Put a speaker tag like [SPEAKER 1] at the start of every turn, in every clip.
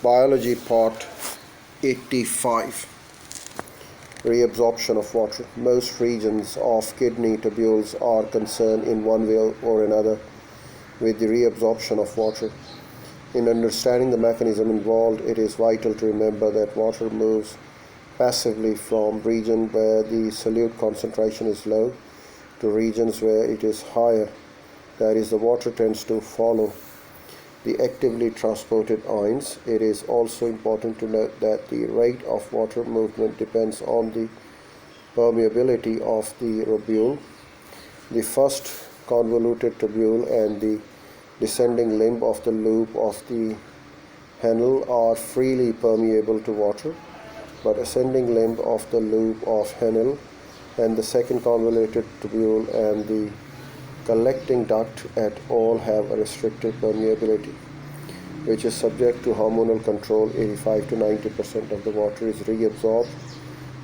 [SPEAKER 1] Biology Part 85. Reabsorption of water. Most regions of kidney tubules are concerned in one way or another with the reabsorption of water. In understanding the mechanism involved, it is vital to remember that water moves passively from regions where the solute concentration is low to regions where it is higher. That is, the water tends to follow the actively transported ions. It is also important to note that the rate of water movement depends on the permeability of the lobule. The first convoluted tubule and the descending limb of the loop of the Henle are freely permeable to water, but ascending limb of the loop of Henle and the second convoluted tubule and the collecting duct at all have a restricted permeability, which is subject to hormonal control. 85 to 90% of the water is reabsorbed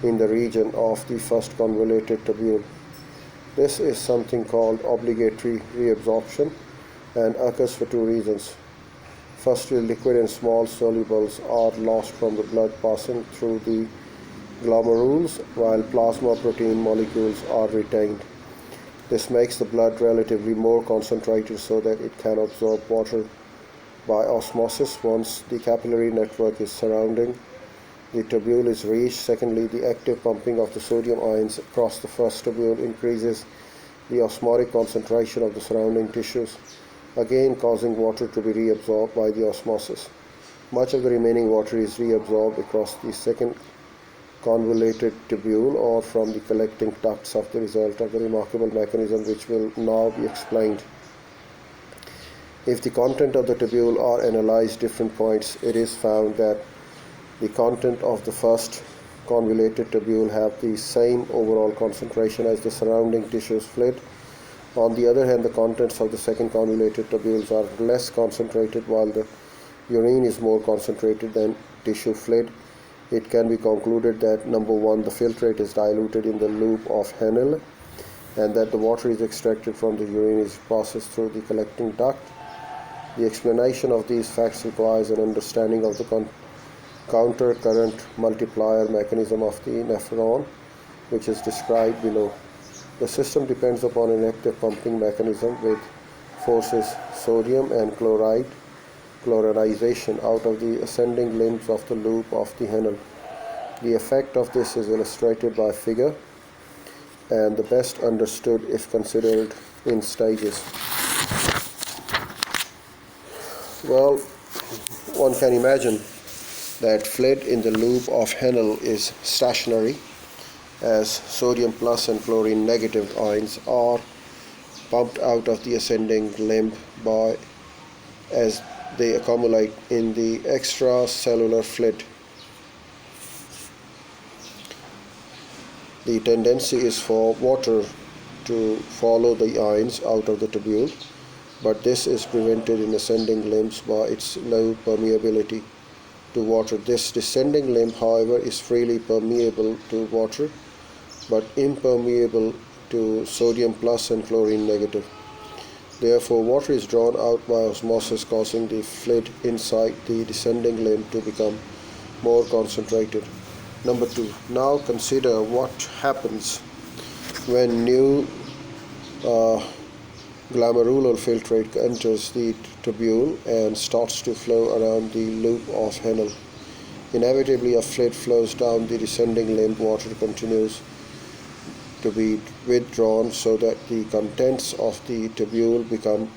[SPEAKER 1] in the region of the first convoluted tubule. This is something called obligatory reabsorption and occurs for two reasons. Firstly, liquid and small solubles are lost from the blood passing through the glomerules, while plasma protein molecules are retained. This makes the blood relatively more concentrated so that it can absorb water by osmosis once the capillary network is surrounding the tubule is reached. Secondly, the active pumping of the sodium ions across the first tubule increases the osmotic concentration of the surrounding tissues, again causing water to be reabsorbed by the osmosis. Much of the remaining water is reabsorbed across the second convoluted tubule or from the collecting ducts as the result of the remarkable mechanism which will now be explained. If the content of the tubule are analyzed different points, it is found that the content of the first convoluted tubule have the same overall concentration as the surrounding tissues fluid. On the other hand, the contents of the second convoluted tubules are less concentrated, while the urine is more concentrated than tissue fluid. It can be concluded that number one, the filtrate is diluted in the loop of Henle, and that the water is extracted from the urine is processed through the collecting duct. The explanation of these facts requires an understanding of the counter current multiplier mechanism of the nephron, which is described below. The system depends upon an active pumping mechanism which forces sodium and chlorinization out of the ascending limbs of the loop of the Henle. The effect of this is illustrated by figure and the best understood if considered in stages. Well, one can imagine that fluid in the loop of Henle is stationary, as sodium plus and chlorine negative ions are pumped out of the ascending limb as they accumulate in the extracellular fluid. The tendency is for water to follow the ions out of the tubule, but this is prevented in ascending limbs by its low permeability to water. This descending limb, however, is freely permeable to water, but impermeable to sodium plus and chlorine negative. Therefore, water is drawn out by osmosis, causing the fluid inside the descending limb to become more concentrated. Number two, now consider what happens when new glomerular filtrate enters the tubule and starts to flow around the loop of Henle. Inevitably, a fluid flows down the descending limb. Water continues to be withdrawn so that the contents of the tubule become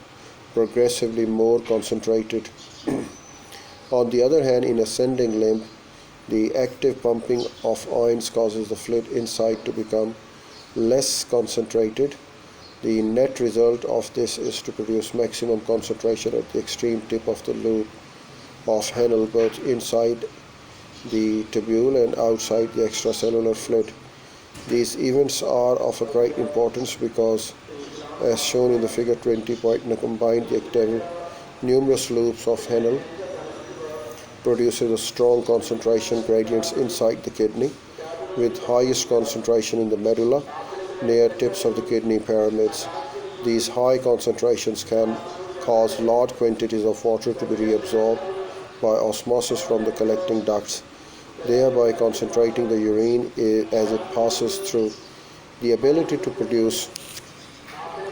[SPEAKER 1] progressively more concentrated. On the other hand, in ascending limb, the active pumping of ions causes the fluid inside to become less concentrated. The net result of this is to produce maximum concentration at the extreme tip of the loop of Henle, both inside the tubule and outside the extracellular fluid. These events are of a great importance because, as shown in the figure 20, combined the active numerous loops of Henle produces a strong concentration gradients inside the kidney, with highest concentration in the medulla near tips of the kidney pyramids. These high concentrations can cause large quantities of water to be reabsorbed by osmosis from the collecting ducts, thereby concentrating the urine as it passes through. The ability to produce